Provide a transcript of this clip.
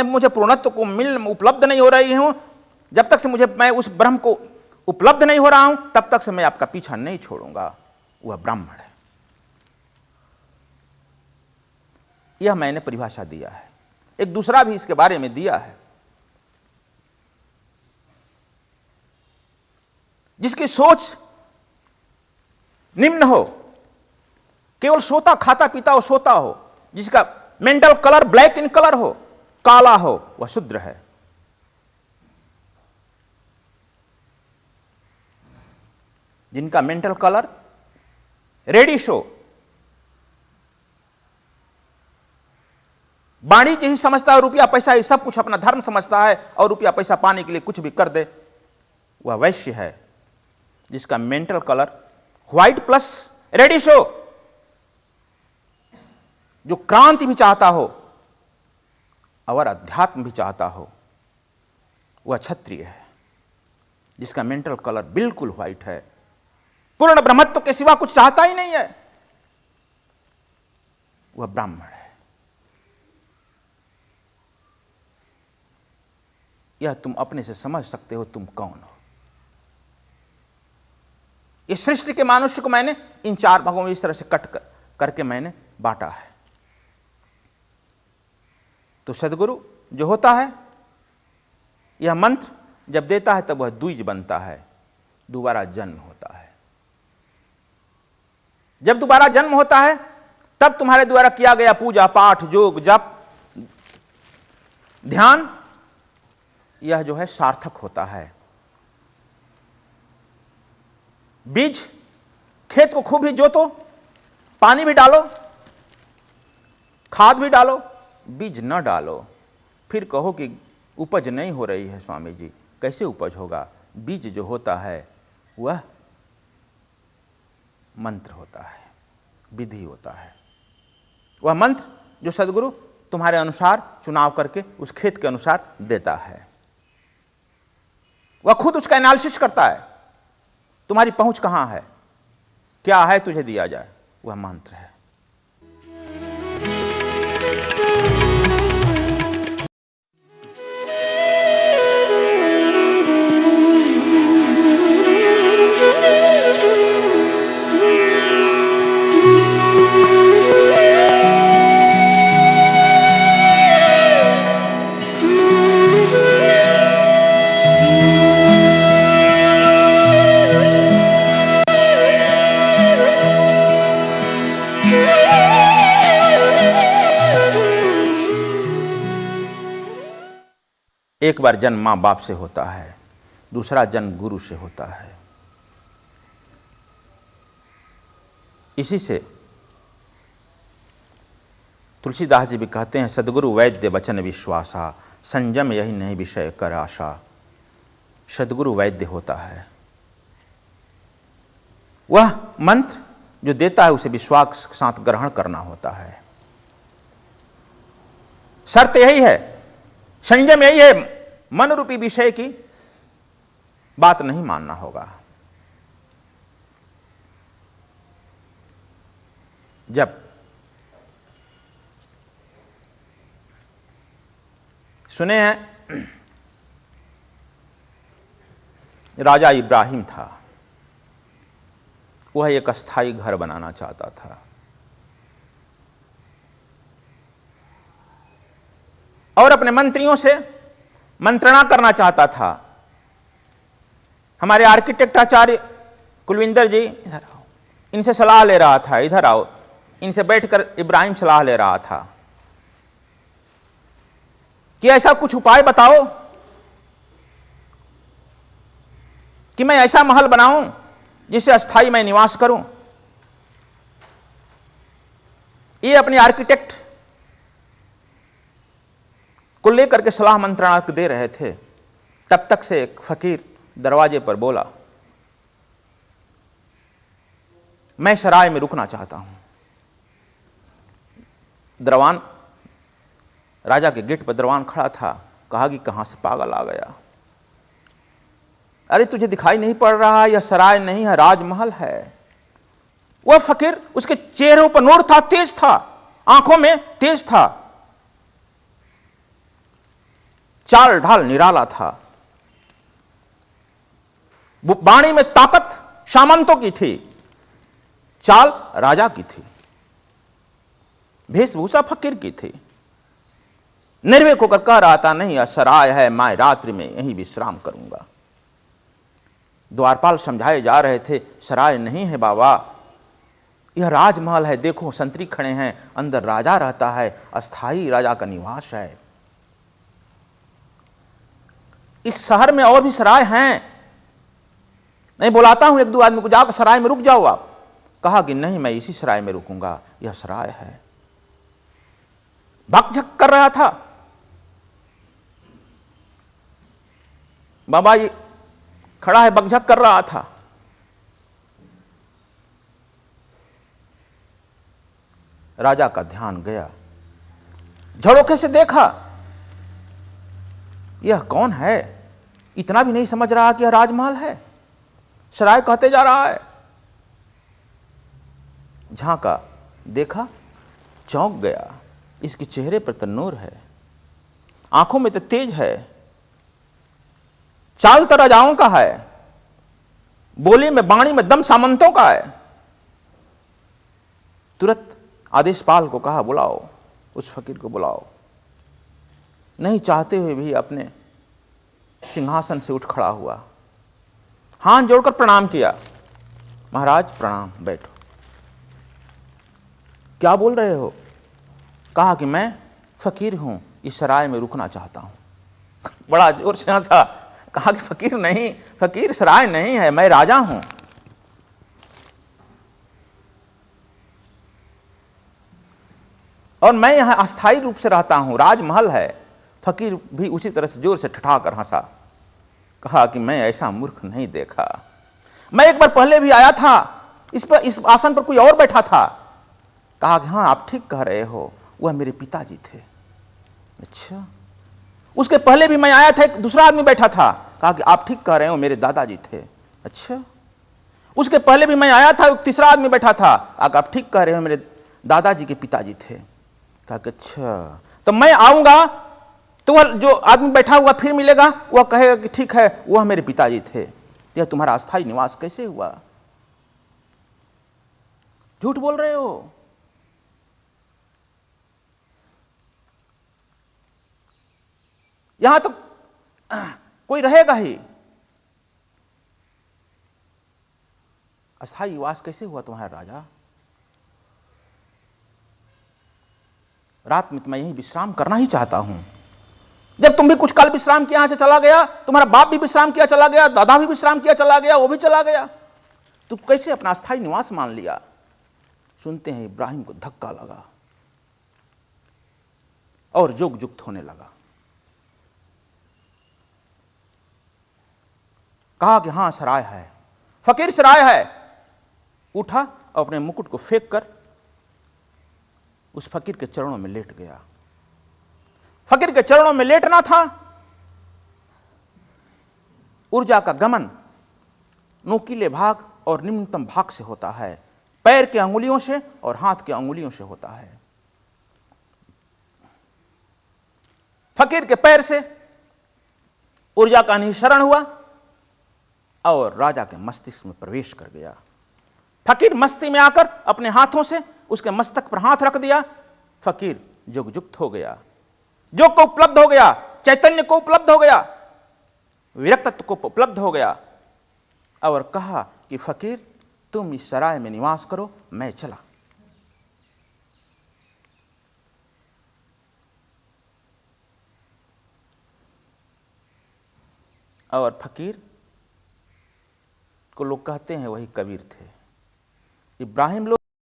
मुझे पूर्णत्व को उपलब्ध नहीं हो रही हूं, जब तक से मैं उस ब्रह्म को उपलब्ध नहीं हो रहा हूं, तब तक से मैं आपका पीछा नहीं छोड़ूंगा। वह ब्राह्मण है। यह मैंने परिभाषा दिया है। एक दूसरा भी इसके बारे में दिया है। जिसकी सोच निम्न हो, केवल सोता खाता पीता हो, सोता हो, जिसका mental colour black in colour हो, काला हो, वह शूद्र है। जिनका मेंटल कलर रेडिश हो, वाणिज्य ही समझता है, रुपया पैसा ही सब कुछ अपना धर्म समझता है और रुपया पैसा पाने के लिए कुछ भी कर दे, वह वैश्य है। जिसका mental colour white plus reddish हो, जो क्रांति भी चाहता हो और अध्यात्म भी चाहता हो, वह क्षत्रिय है। जिसका मेंटल कलर बिल्कुल व्हाइट है, पूर्ण ब्रह्मत्व के सिवा कुछ चाहता ही नहीं है, वह ब्राह्मण है। यह तुम अपने से समझ सकते हो तुम कौन हो। इस सृष्टि के मनुष्य को मैंने इन चार भागों में इस तरह से कट करके मैंने बांटा है। तो सदगुरु जो होता है, यह मंत्र जब देता है तब वह द्विज बनता है, दोबारा जन्म होता है। जब दोबारा जन्म होता है तब तुम्हारे द्वारा किया गया पूजा पाठ योग जप ध्यान, यह जो है सार्थक होता है। बीज खेत को खूब ही जोतो, पानी भी डालो, खाद भी डालो, बीज न डालो, फिर कहो कि उपज नहीं हो रही है स्वामी जी। कैसे उपज होगा? बीज जो होता है वह मंत्र होता है, विधि होता है। वह मंत्र जो सदगुरु तुम्हारे अनुसार चुनाव करके उस खेत के अनुसार देता है, वह खुद उसका एनालिसिस करता है। तुम्हारी पहुंच कहां है, क्या है तुझे दिया जाए, वह मंत्र है। एक बार जन्म मां बाप से होता है, दूसरा जन्म गुरु से होता है। इसी से तुलसीदास जी भी कहते हैं, सदगुरु वैद्य वचन विश्वासा, संयम यही नहीं विषय कर आशा। सदगुरु वैद्य होता है, वह मंत्र जो देता है उसे विश्वास के साथ ग्रहण करना होता है। शर्त यही है, संयम यही है, मन रूपी विषय की बात नहीं मानना होगा। जब सुने हैं राजा इब्राहिम था, वह एक अस्थाई घर बनाना चाहता था और अपने मंत्रियों से मंत्रणा करना चाहता था। हमारे आर्किटेक्ट आचार्य कुलविंदर जी इधर आओ, इनसे सलाह ले रहा था, इधर आओ, इनसे बैठकर इब्राहिम सलाह ले रहा था कि ऐसा कुछ उपाय बताओ कि मैं ऐसा महल बनाऊं जिससे अस्थाई मैं निवास करूं। ये अपने आर्किटेक्ट को लेकर के सलाह मंत्रणा दे रहे थे। तब तक से एक फकीर दरवाजे पर बोला, मैं सराय में रुकना चाहता हूं। दरवान, राजा के गेट पर दरवान खड़ा था, कहा कि कहां से पागल आ गया, अरे तुझे दिखाई नहीं पड़ रहा, यह सराय नहीं है, राजमहल है। वह फकीर, उसके चेहरे पर नूर था, तेज था, आंखों में तेज था। चाल ढाल निराला था, वाणी में ताकत सामंतों की थी, चाल राजा की थी, वेशभूषा फकीर की थी। निर्भीक होकर कह रहा था, नहीं यह सराय है, मैं रात्रि में यहीं विश्राम करूंगा। द्वारपाल समझाए जा रहे थे, सराय नहीं है बाबा, यह राजमहल है, देखो संतरी खड़े हैं, अंदर राजा रहता है, अस्थाई राजा का निवास है। इस शहर में और भी सराय हैं, मैं बुलाता हूं एक दो आदमी को, जाकर सराय में रुक जाओ आप। कहा कि नहीं, मैं इसी सराय में रुकूंगा, यह सराय है। भकझक कर रहा था बाबा, ये खड़ा है, बकझक कर रहा था। राजा का ध्यान गया, झरोखे से देखा, यह कौन है? इतना भी नहीं समझ रहा कि यह राजमहल है, सराय कहते जा रहा है। झांका, देखा, चौंक गया, इसके चेहरे पर तो नूर है, आंखों में तो तेज है, चाल तो राजाओं का है, बोली में बाणी में दम सामंतों का है। तुरंत आदेशपाल को कहा, बुलाओ, उस फकीर को बुलाओ। नहीं चाहते हुए भी अपने सिंहासन से उठ खड़ा हुआ, हाथ जोड़कर प्रणाम किया। महाराज प्रणाम, बैठो। क्या बोल रहे हो? कहा कि मैं फकीर हूं, इस सराय में रुकना चाहता हूं। बड़ा जोर से हंसा, कहा कि फकीर नहीं, फकीर सराय नहीं है, मैं राजा हूं। और मैं यहां अस्थायी रूप से रहता हूं, राजमहल है। फकीर भी उसी तरह से जोर से ठठाकर हंसा, कहा कि मैं ऐसा मूर्ख नहीं देखा, मैं एक बार पहले भी आया था, इस आसन पर कोई और बैठा था। कहा कि हाँ आप ठीक कह रहे हो, वह मेरे पिताजी थे। अच्छा, उसके पहले भी मैं आया था, एक दूसरा आदमी बैठा था। कहा कि आप ठीक कह रहे हो, मेरे दादाजी थे। अच्छा, उसके पहले भी मैं आया था, एक तीसरा आदमी बैठा था। कहा कि आप ठीक कह रहे हो, मेरे दादाजी के पिताजी थे। कहा कि अच्छा, तो मैं आऊंगा तो वह जो आदमी बैठा हुआ फिर मिलेगा, वह कहेगा कि ठीक है, वह मेरे पिताजी थे। यह तुम्हारा अस्थायी निवास कैसे हुआ? झूठ बोल रहे हो। यहां तो कोई रहेगा ही, अस्थायी निवास कैसे हुआ तुम्हारा राजा? रात में तो मैं यही विश्राम करना ही चाहता हूं। जब तुम भी कुछ काल विश्राम किया, यहां से चला गया, तुम्हारा बाप भी विश्राम किया चला गया, दादा भी विश्राम किया चला गया, वो भी चला गया, तुम कैसे अपना अस्थायी निवास मान लिया? सुनते हैं इब्राहिम को धक्का लगा और जुग जुक्त होने लगा। कहा कि हां सराय है, फकीर सराय है। उठा और अपने मुकुट को फेंक कर उस फकीर के चरणों में लेट गया। फकीर के चरणों में लेटना था। ऊर्जा का गमन नोकीले भाग और निम्नतम भाग से होता है, पैर के अंगुलियों से और हाथ के अंगुलियों से होता है। फकीर के पैर से ऊर्जा का निःसरण हुआ और राजा के मस्तिष्क में प्रवेश कर गया। फकीर मस्ती में आकर अपने हाथों से उसके मस्तक पर हाथ रख दिया। फकीर जुगजुक्त हो गया, योग को उपलब्ध हो गया, चैतन्य को उपलब्ध हो गया, विरक्तत्व को उपलब्ध हो गया और कहा कि फकीर तुम इस सराय में निवास करो, मैं चला। और फकीर को लोग कहते हैं वही कबीर थे। इब्राहिम लोग